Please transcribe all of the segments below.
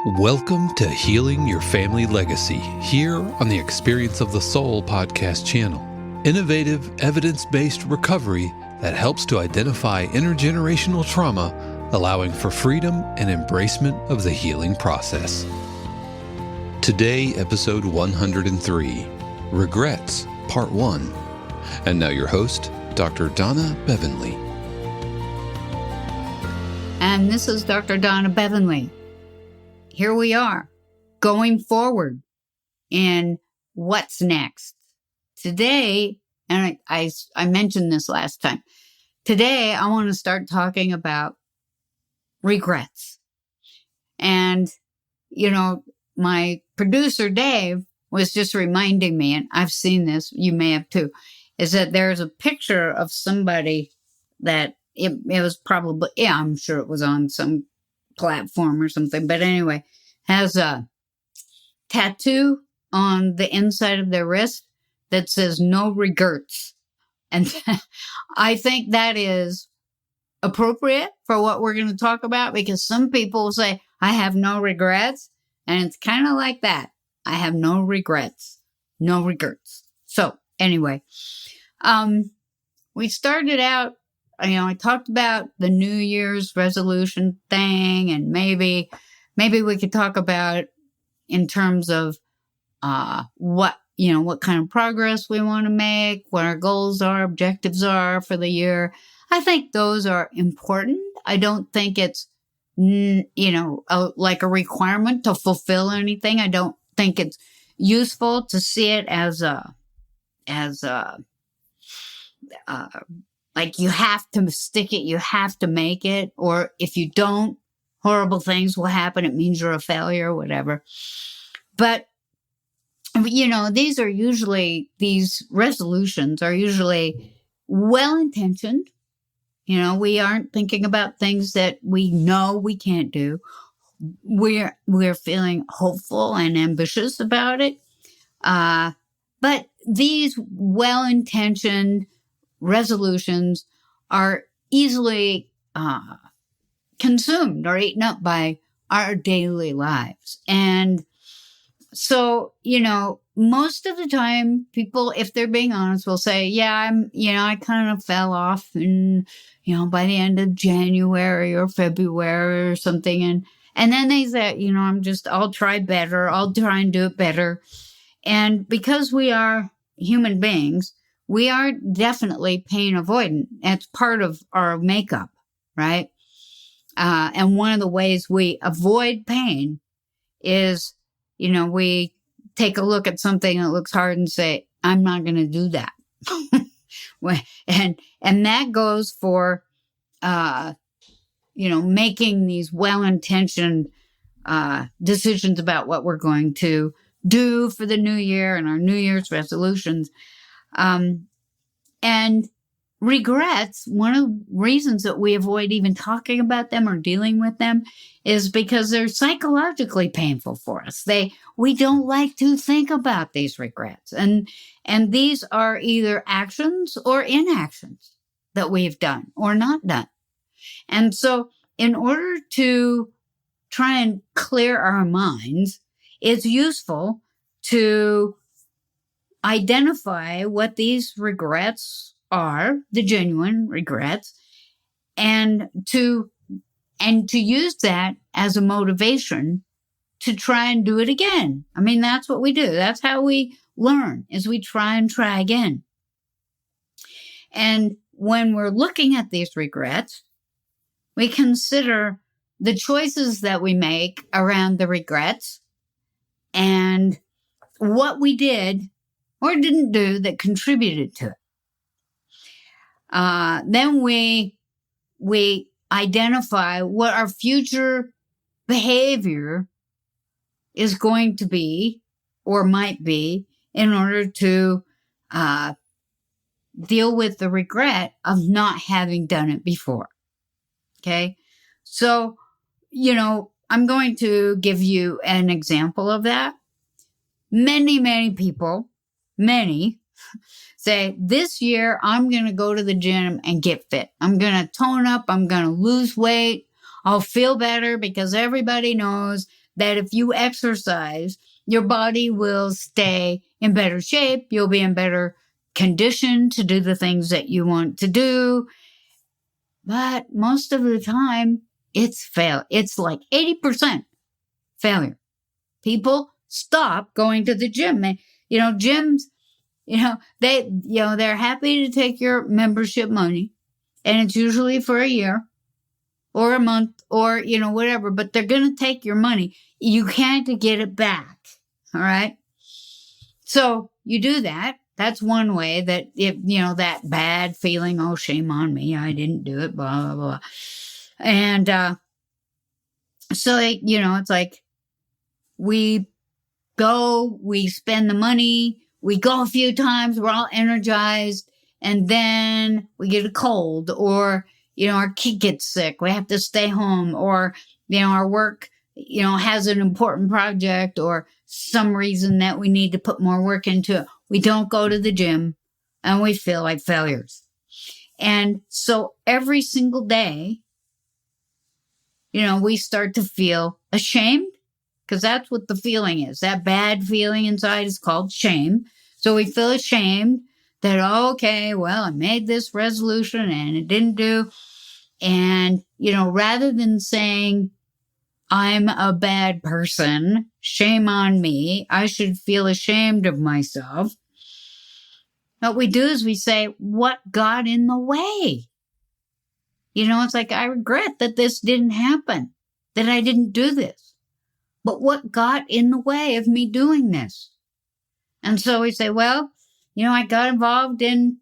Welcome to Healing Your Family Legacy, here on the Experience of the Soul podcast channel. Innovative, evidence-based recovery that helps to identify intergenerational trauma, allowing for freedom and embracement of the healing process. Today, episode 103, Regrets, Part 1. And now your host, Dr. Donna Bevan-Lee. And this is Dr. Donna Bevan-Lee. Here we are, going forward in what's next. Today, and I mentioned this last time, today I want to start talking about regrets. And, you know, my producer, Dave, was just reminding me, and I've seen this, you may have too, is that there's a picture of somebody that it was probably, I'm sure it was on some platform or something, but anyway, has a tattoo on the inside of their wrist that says no regrets. And I think that is appropriate for what we're going to talk about, because some people say, I have no regrets. And it's kind of like that. I have no regrets. No regrets. So anyway, we started out, I talked about the New Year's resolution thing, and maybe we could talk about in terms of what kind of progress we want to make, what our goals are, objectives are for the year. I think those are important. I don't think it's, like a requirement to fulfill anything. I don't think it's useful to see it as like you have to stick it, you have to make it, or if you don't, horrible things will happen. It means you're a failure or whatever. But, these resolutions are usually well-intentioned. We aren't thinking about things that we know we can't do. We're feeling hopeful and ambitious about it. But these well-intentioned resolutions are easily consumed or eaten up by our daily lives. And so, most of the time people, if they're being honest, will say, yeah, I kind of fell off and, by the end of January or February or something. And then they say, I'll try better. I'll try and do it better. And because we are human beings, we are definitely pain avoidant. It's part of our makeup, right? And one of the ways we avoid pain is, we take a look at something that looks hard and say, I'm not going to do that. And that goes for, making these well-intentioned decisions about what we're going to do for the new year and our New Year's resolutions. And regrets, one of the reasons that we avoid even talking about them or dealing with them is because they're psychologically painful for us. We don't like to think about these regrets. And these are either actions or inactions that we've done or not done. And so in order to try and clear our minds, it's useful to identify what these regrets are, the genuine regrets, and to use that as a motivation to try and do it again. I mean, that's what we do. That's how we learn, is we try and try again. And when we're looking at these regrets, we consider the choices that we make around the regrets and what we did or didn't do that contributed to it. Then we identify what our future behavior is going to be or might be in order to deal with the regret of not having done it before. Okay? So, I'm going to give you an example of that. Many people, say, this year, I'm going to go to the gym and get fit. I'm going to tone up. I'm going to lose weight. I'll feel better because everybody knows that if you exercise, your body will stay in better shape. You'll be in better condition to do the things that you want to do. But most of the time, it's like 80% failure. People stop going to the gym. Gyms, they're happy to take your membership money, and it's usually for a year or a month or, whatever, but they're going to take your money. You can't get it back. All right. So you do that. That's one way that that bad feeling, oh, shame on me, I didn't do it, blah, blah, blah. And, so, it's like we go, we spend the money, we go a few times, we're all energized, and then we get a cold, or, our kid gets sick, we have to stay home, or, our work, has an important project or some reason that we need to put more work into it. We don't go to the gym and we feel like failures. And so every single day, we start to feel ashamed, because that's what the feeling is. That bad feeling inside is called shame. So we feel ashamed that, okay, well, I made this resolution and it didn't do. And, rather than saying, I'm a bad person, shame on me, I should feel ashamed of myself, what we do is we say, what got in the way? It's like, I regret that this didn't happen, that I didn't do this. But what got in the way of me doing this? And so we say, well, I got involved in,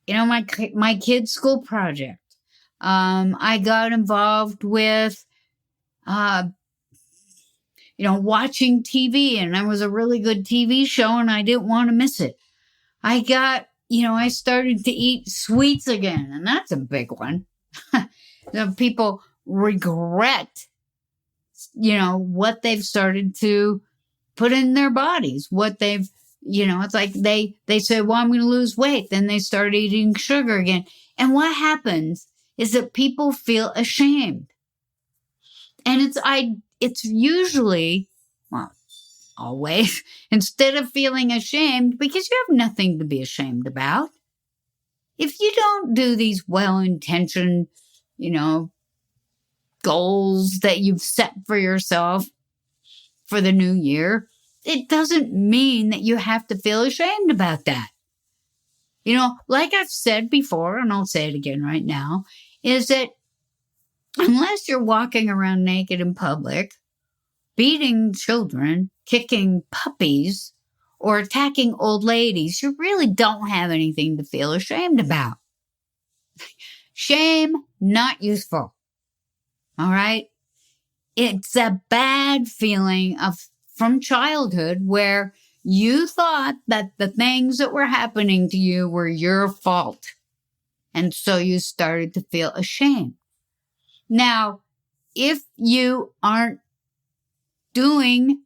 my kid's school project. I got involved with, watching TV, and there was a really good TV show and I didn't want to miss it. I got, I started to eat sweets again, and that's a big one. People regret, what they've started to put in their bodies, what they've, it's like they say, well, I'm going to lose weight. Then they start eating sugar again. And what happens is that people feel ashamed. And it's usually, well, always, instead of feeling ashamed, because you have nothing to be ashamed about. If you don't do these well-intentioned, goals that you've set for yourself for the new year, it doesn't mean that you have to feel ashamed about that. Like I've said before, and I'll say it again right now, is that unless you're walking around naked in public, beating children, kicking puppies, or attacking old ladies, you really don't have anything to feel ashamed about. Shame, not useful. All right? It's a bad feeling from childhood where you thought that the things that were happening to you were your fault. And so you started to feel ashamed. Now, if you aren't doing,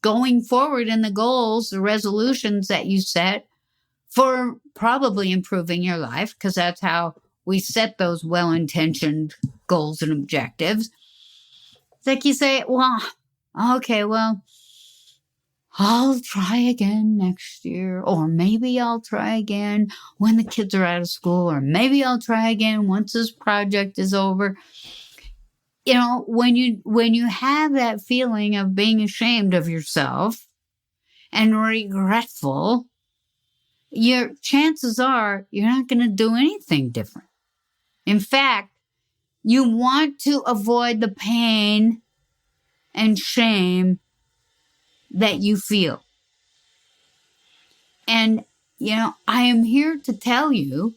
going forward in the goals, the resolutions that you set for probably improving your life, because that's how we set those well-intentioned goals and objectives. It's like you say, well, okay, well, I'll try again next year, or maybe I'll try again when the kids are out of school, or maybe I'll try again once this project is over. When you have that feeling of being ashamed of yourself and regretful, your chances are you're not going to do anything different. In fact, you want to avoid the pain and shame that you feel. And, I am here to tell you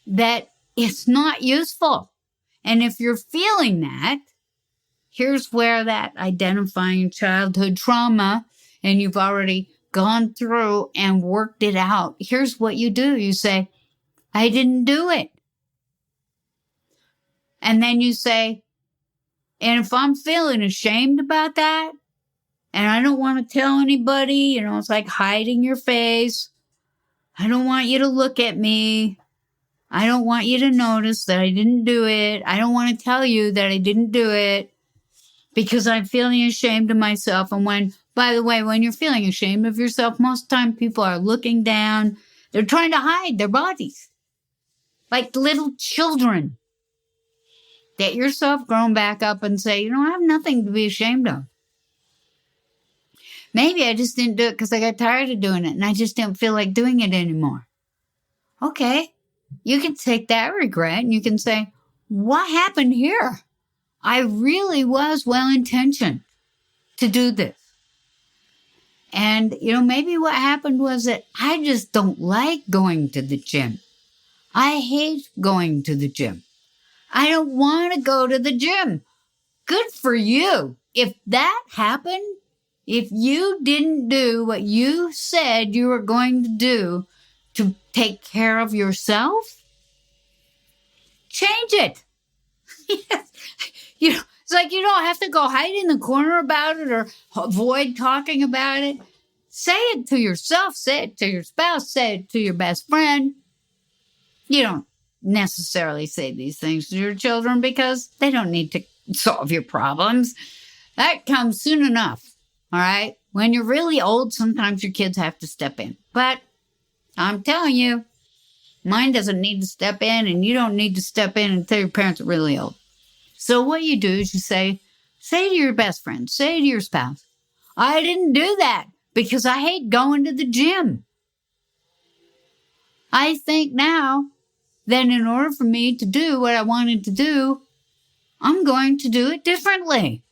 that it's not useful. And if you're feeling that, here's where that identifying childhood trauma, and you've already gone through and worked it out. Here's what you do. You say, I didn't do it. And then you say, and if I'm feeling ashamed about that, and I don't want to tell anybody, it's like hiding your face. I don't want you to look at me. I don't want you to notice that I didn't do it. I don't want to tell you that I didn't do it. because I'm feeling ashamed of myself. And by the way, when you're feeling ashamed of yourself, most of the time people are looking down. They're trying to hide their bodies like little children. Get yourself grown back up and say, I have nothing to be ashamed of. Maybe I just didn't do it because I got tired of doing it and I just didn't feel like doing it anymore. Okay, you can take that regret and you can say, what happened here? I really was well-intentioned to do this. And, maybe what happened was that I just don't like going to the gym. I hate going to the gym. I don't want to go to the gym. Good for you. If that happened, if you didn't do what you said you were going to do to take care of yourself, change it. It's like you don't have to go hide in the corner about it or avoid talking about it. Say it to yourself, say it to your spouse, say it to your best friend. You don't necessarily say these things to your children because they don't need to solve your problems. That comes soon enough, all right? When you're really old, sometimes your kids have to step in. But I'm telling you, mine doesn't need to step in, and you don't need to step in until your parents are really old. So what you do is you say to your best friend, say to your spouse, I didn't do that because I hate going to the gym. I think now that in order for me to do what I wanted to do, I'm going to do it differently.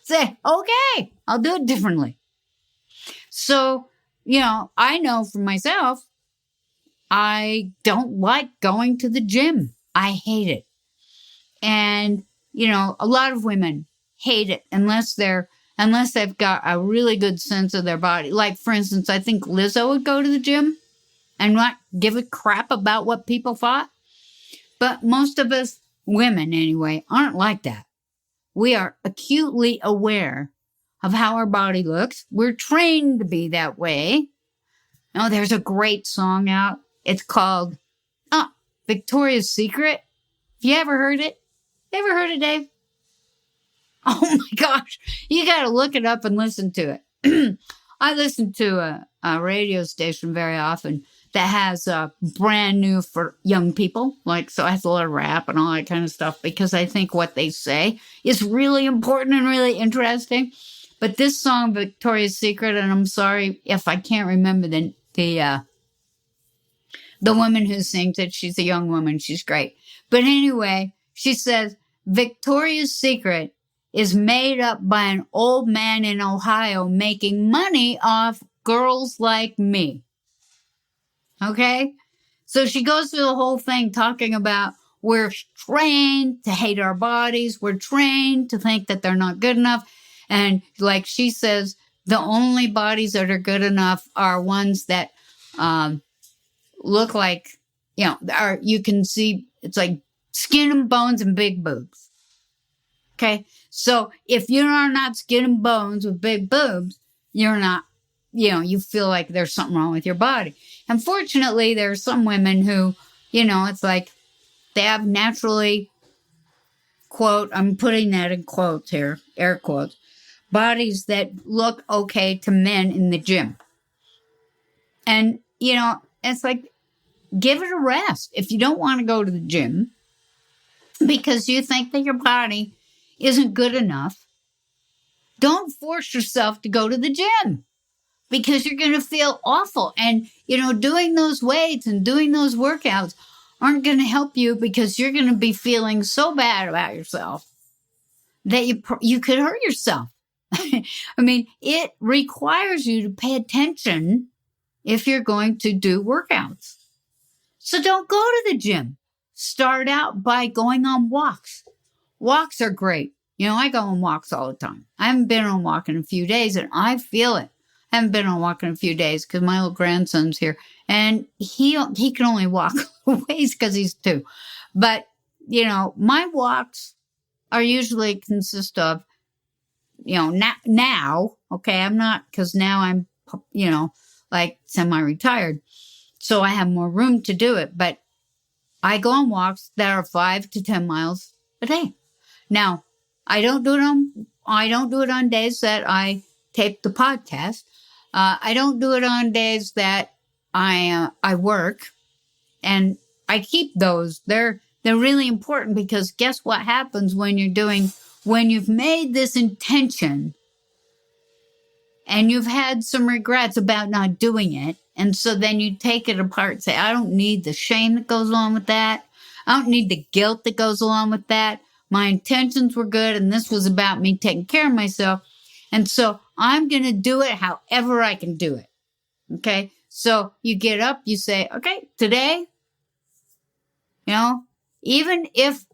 Say, okay, I'll do it differently. So, I know for myself, I don't like going to the gym. I hate it. And, a lot of women hate it unless they've got a really good sense of their body. Like, for instance, I think Lizzo would go to the gym and not give a crap about what people thought. But most of us women, anyway, aren't like that. We are acutely aware of how our body looks. We're trained to be that way. Oh, there's a great song out. It's called Victoria's Secret. Have you ever heard it? You ever heard it, Dave? Oh my gosh. You got to look it up and listen to it. I listen to a radio station very often that has brand new for young people. So it has a lot of rap and all that kind of stuff because I think what they say is really important and really interesting. But this song, Victoria's Secret, and I'm sorry if I can't remember the woman who sings it. She's a young woman. She's great. But anyway, she says, Victoria's Secret is made up by an old man in Ohio making money off girls like me. Okay? So she goes through the whole thing talking about we're trained to hate our bodies. We're trained to think that they're not good enough. And like she says, the only bodies that are good enough are ones that look like, you can see, it's like skin and bones and big boobs. Okay? So if you are not skin and bones with big boobs, you're not, you feel like there's something wrong with your body. Unfortunately, there are some women who, it's like they have naturally, quote, I'm putting that in quotes here, air quotes, bodies that look okay to men in the gym. And, it's like, give it a rest. If you don't want to go to the gym because you think that your body isn't good enough, don't force yourself to go to the gym because you're going to feel awful. And, doing those weights and doing those workouts aren't going to help you because you're going to be feeling so bad about yourself that you could hurt yourself. I mean, it requires you to pay attention if you're going to do workouts. So don't go to the gym. Start out by going on walks. Walks are great. I go on walks all the time. I haven't been on a walk in a few days, and I feel it. I haven't been on a walk in a few days because my little grandson's here, and he can only walk a ways because he's 2. But, my walks are usually consist of, now, okay, I'm not, because now I'm, like semi-retired, so I have more room to do it, but I go on walks that are 5 to 10 miles a day. Now, I don't do it on days that I tape the podcast. I don't do it on days that I work, and I keep those. They're really important, because guess what happens when you've made this intention and you've had some regrets about not doing it. And so then you take it apart and say, I don't need the shame that goes along with that. I don't need the guilt that goes along with that. My intentions were good, and this was about me taking care of myself. And so I'm going to do it however I can do it. Okay? So you get up, you say, okay, today, even if,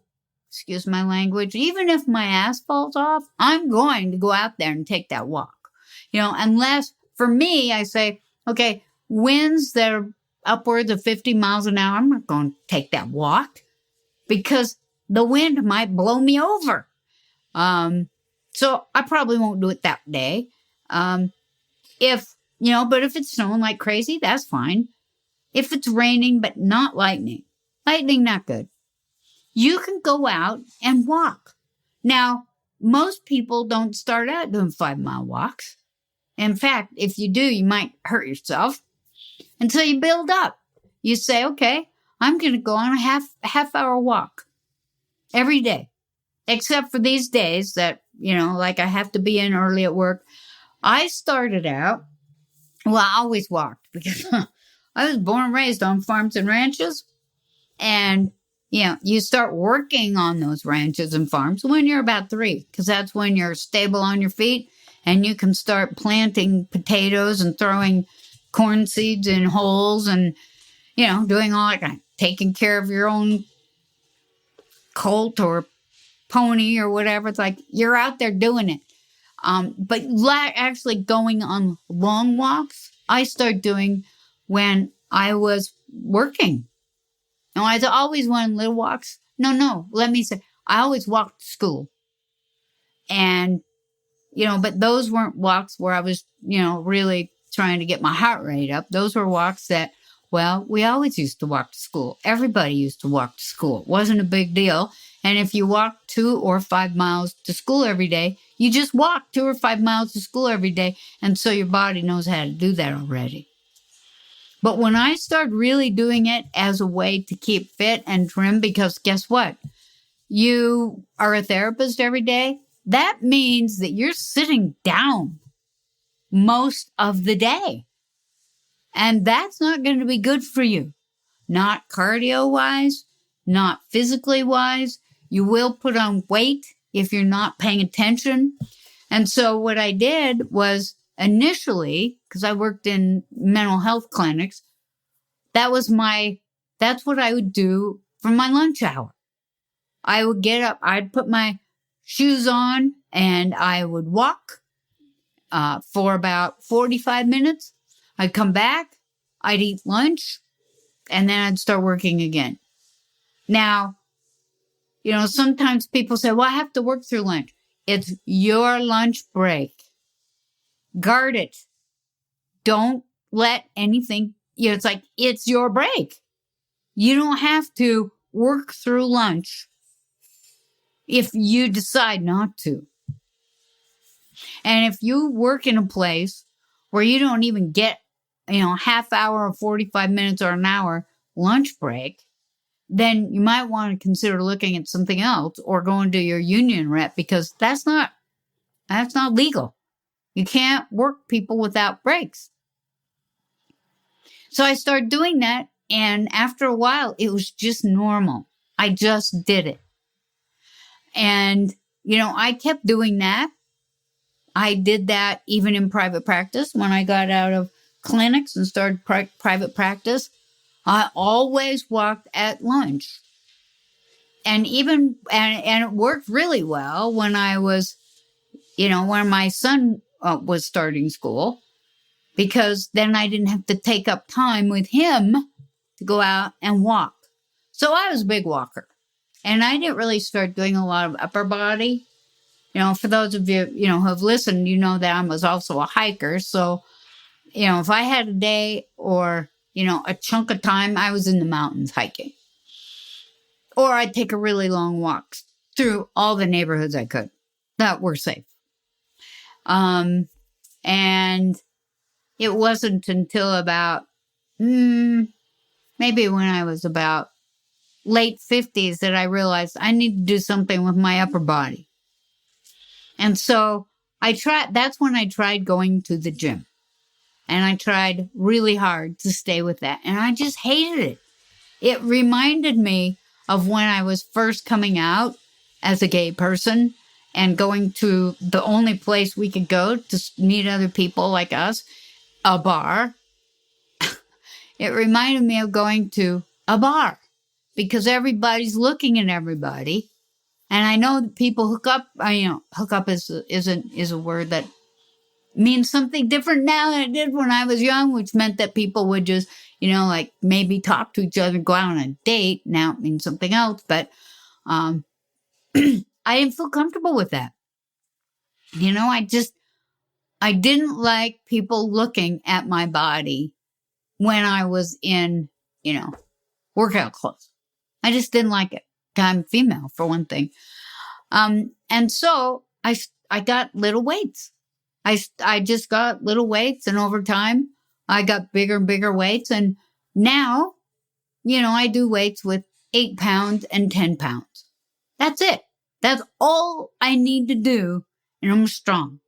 excuse my language, even if my ass falls off, I'm going to go out there and take that walk. Unless, for me, I say, okay, winds that are upwards of 50 miles an hour, I'm not going to take that walk, because the wind might blow me over. So I probably won't do it that day. But if it's snowing like crazy, that's fine. If it's raining, but not lightning, not good. You can go out and walk. Now, most people don't start out doing 5-mile walks. In fact, if you do, you might hurt yourself until you build up. You say, okay, I'm going to go on a half-hour walk every day, except for these days that, like I have to be in early at work. I started out, I always walked, because I was born and raised on farms and ranches. And, you start working on those ranches and farms when you're about 3, because that's when you're stable on your feet and you can start planting potatoes and throwing corn seeds in holes and, doing all that kind of, taking care of your own colt or pony or whatever. It's like you're out there doing it. But actually going on long walks, I started doing when I was working. I always wanted little walks. No, let me say, I always walked to school. And, but those weren't walks where I was, really trying to get my heart rate up. Those were walks that, we always used to walk to school. Everybody used to walk to school. It wasn't a big deal. And if you walk 2 or 5 miles to school every day, you just walk 2 or 5 miles to school every day. And so your body knows how to do that already. But when I started really doing it as a way to keep fit and trim, because guess what? You are a therapist every day. That means that you're sitting down most of the day. And that's not going to be good for you. Not cardio-wise, not physically-wise. You will put on weight if you're not paying attention. And so what I did was initially, because I worked in mental health clinics, that's what I would do for my lunch hour. I would get up, I'd put my shoes on, and I would walk for about 45 minutes. I'd come back, I'd eat lunch, and then I'd start working again. Now, sometimes people say, I have to work through lunch. It's your lunch break. Guard it. Don't let anything, it's like, it's your break. You don't have to work through lunch if you decide not to. And if you work in a place where you don't even get, half hour or 45 minutes or an hour lunch break, then you might want to consider looking at something else or going to your union rep, because that's not legal. You can't work people without breaks. So I started doing that, and after a while, it was just normal. I just did it. And, I kept doing that. I did that even in private practice. When I got out of clinics and started private practice, I always walked at lunch. And it worked really well when I was, when my son was starting school, because then I didn't have to take up time with him to go out and walk. So I was a big walker, and I didn't really start doing a lot of upper body. For those of you, who have listened, that I was also a hiker. So, if I had a day or, a chunk of time, I was in the mountains hiking. Or I'd take a really long walk through all the neighborhoods I could. that we're safe. And it wasn't until about, maybe when I was about late 50s that I realized I need to do something with my upper body. And so that's when I tried going to the gym. And I tried really hard to stay with that. And I just hated it. It reminded me of when I was first coming out as a gay person and going to the only place we could go to meet other people like us, a bar. It reminded me of going to a bar because everybody's looking at everybody. And I know that people hook up. Hook up is a word that means something different now than it did when I was young, which meant that people would just, like maybe talk to each other, go out on a date. Now it means something else. But I didn't feel comfortable with that. I didn't like people looking at my body when I was in, workout clothes. I just didn't like it. I'm female, for one thing. And so I got little weights. I just got little weights, and over time I got bigger and bigger weights. And now, I do weights with 8 pounds and 10 pounds. That's it. That's all I need to do. And I'm strong.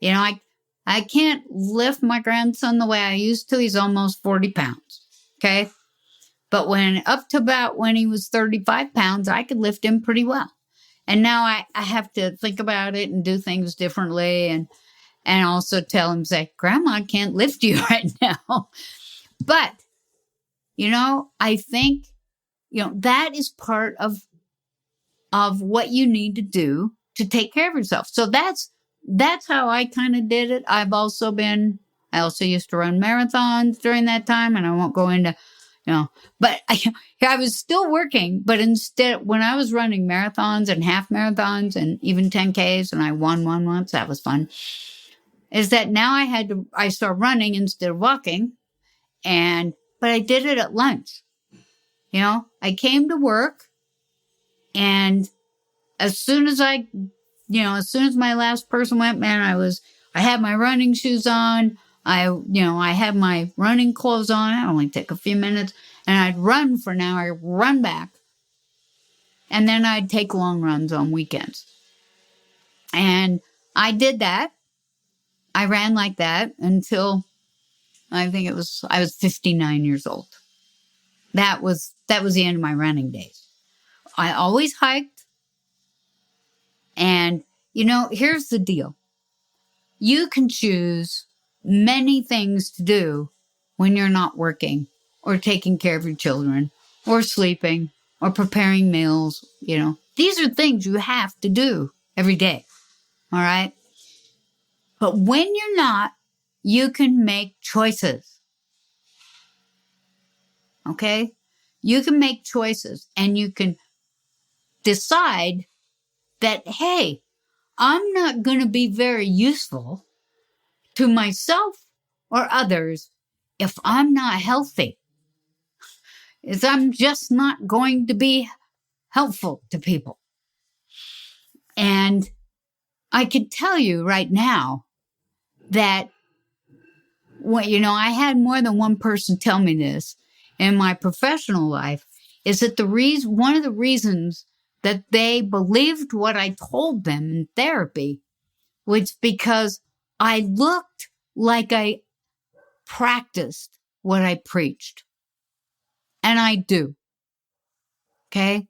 I can't lift my grandson the way I used to. He's almost 40 pounds. Okay. But up to about when he was 35 pounds, I could lift him pretty well. And now I have to think about it and do things differently. And also tell him, say, Grandma, I can't lift you right now. But, I think, that is part of what you need to do to take care of yourself. So that's how I kind of did it. I also used to run marathons during that time, and I won't go into, but I was still working, but instead, when I was running marathons and half marathons and even 10Ks, and I won one once, that was fun, is that now I started running instead of walking, but I did it at lunch. I came to work, and as soon as my last person went, man, I had my running shoes on. I had my running clothes on. It only took a few minutes, and I'd run for an hour, run back, and then I'd take long runs on weekends. And I did that. I ran like that until I was 59 years old. That was the end of my running days. I always hiked. And, here's the deal. You can choose many things to do when you're not working or taking care of your children or sleeping or preparing meals. These are things you have to do every day. All right. But when you're not, you can make choices. Okay? You can make choices, and you can decide that, hey, I'm not going to be very useful to myself or others if I'm not healthy. I'm just not going to be helpful to people. And I could tell you right now that, I had more than one person tell me this in my professional life, is that one of the reasons that they believed what I told them in therapy was because I looked like I practiced what I preached. And I do. Okay?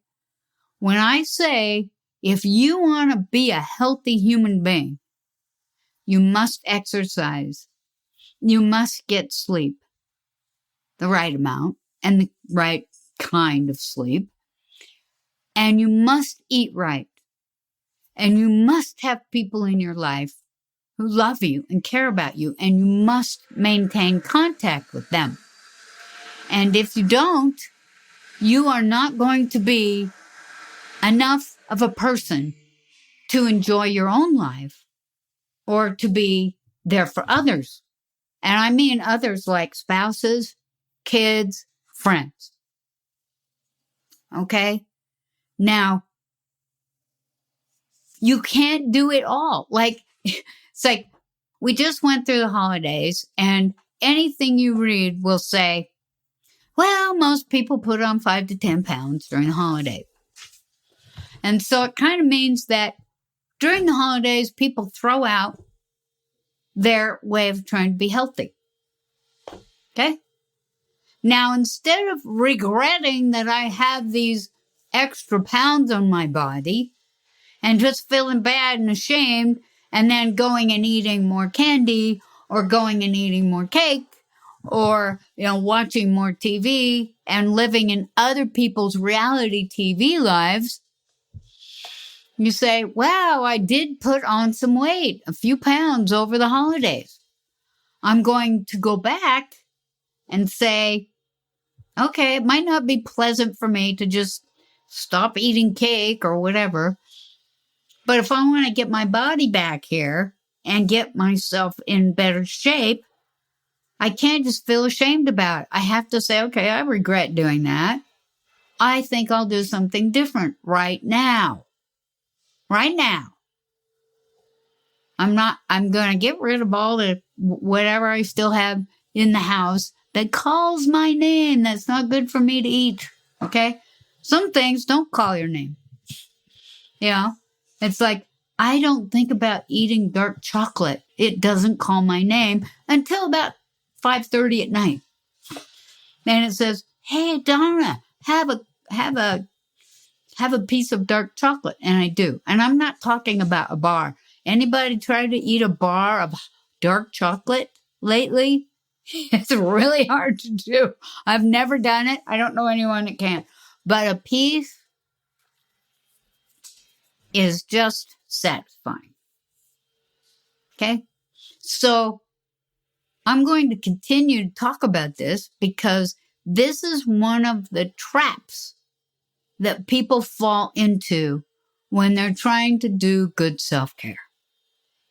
When I say, if you want to be a healthy human being, you must exercise. You must get sleep, the right amount and the right kind of sleep. And you must eat right. And you must have people in your life who love you and care about you. And you must maintain contact with them. And if you don't, you are not going to be enough of a person to enjoy your own life or to be there for others. And I mean others like spouses, kids, friends. Okay? Now, You can't do it all. Like, it's like we just went through the holidays, and anything you read will say, well, most people put on 5 to 10 pounds during the holiday. And so it kind of means that during the holidays, people throw out their way of trying to be healthy. Okay? Now, instead of regretting that I have these extra pounds on my body and just feeling bad and ashamed and then going and eating more candy or going and eating more cake or, watching more TV and living in other people's reality TV lives, you say, wow, I did put on some weight, a few pounds over the holidays. I'm going to go back and say, okay, it might not be pleasant for me to just stop eating cake or whatever, but if I want to get my body back here and get myself in better shape, I can't just feel ashamed about it. I have to say, okay, I regret doing that. I think I'll do something different right now. Right now. I'm going to get rid of all the whatever I still have in the house that calls my name. That's not good for me to eat. Okay? Some things don't call your name. It's like, I don't think about eating dark chocolate. It doesn't call my name until about 5:30 at night. And it says, hey, Donna, have a piece of dark chocolate. And I do. And I'm not talking about a bar. Anybody try to eat a bar of dark chocolate lately? It's really hard to do. I've never done it. I don't know anyone that can. But a piece is just satisfying. Okay? So I'm going to continue to talk about this because this is one of the traps that people fall into when they're trying to do good self-care.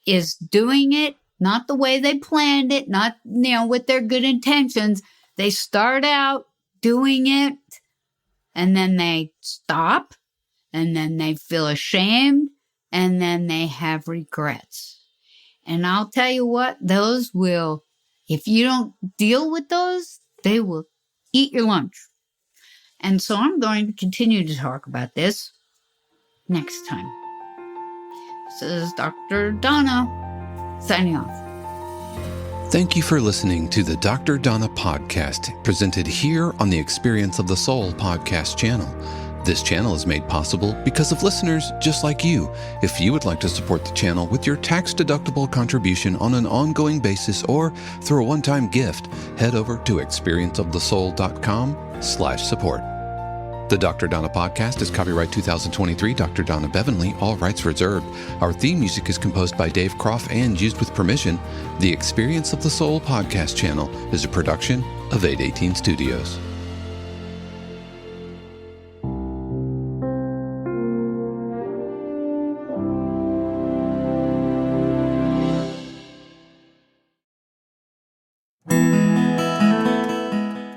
Is doing it not the way they planned it, not, with their good intentions. They start out doing it, and then they stop, and then they feel ashamed, and then they have regrets. And I'll tell you what, those will, if you don't deal with those, they will eat your lunch. And so I'm going to continue to talk about this next time. This is Dr. Donna signing off. Thank you for listening to the Dr. Donna podcast, presented here on the Experience of the Soul podcast channel. This channel is made possible because of listeners just like you. If you would like to support the channel with your tax-deductible contribution on an ongoing basis or through a one-time gift, head over to experienceofthesoul.com/support. The Dr. Donna podcast is copyright 2023, Dr. Donna Bevan-Lee, all rights reserved. Our theme music is composed by Dave Croft and used with permission. The Experience of the Soul podcast channel is a production of 818 Studios.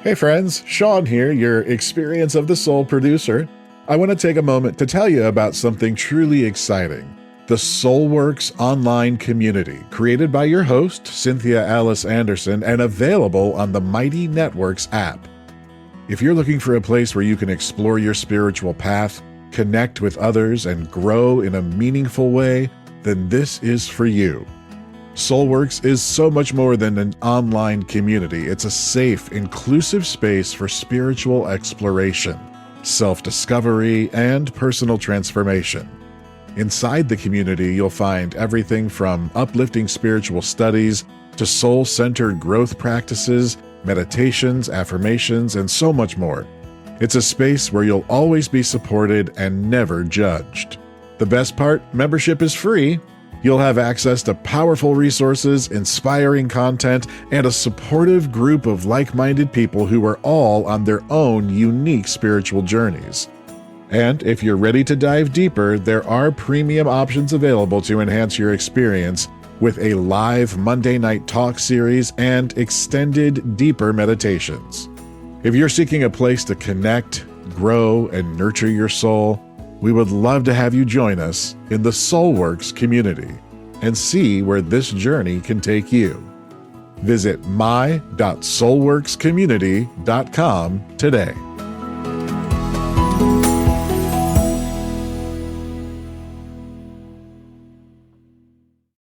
Hey friends, Sean here, your Experience of the Soul producer. I want to take a moment to tell you about something truly exciting. The SoulWorks online community, created by your host, Cynthia Alice Anderson, and available on the Mighty Networks app. If you're looking for a place where you can explore your spiritual path, connect with others, and grow in a meaningful way, then this is for you. SoulWorks is so much more than an online community. It's a safe, inclusive space for spiritual exploration, self-discovery, and personal transformation. Inside the community, you'll find everything from uplifting spiritual studies to soul-centered growth practices, meditations, affirmations, and so much more. It's a space where you'll always be supported and never judged. The best part, membership is free. You'll have access to powerful resources, inspiring content, and a supportive group of like-minded people who are all on their own unique spiritual journeys. And if you're ready to dive deeper, there are premium options available to enhance your experience with a live Monday night talk series and extended, deeper meditations. If you're seeking a place to connect, grow, and nurture your soul, We would love to have you join us in the SoulWorks community and see where this journey can take you. Visit my.soulworkscommunity.com today.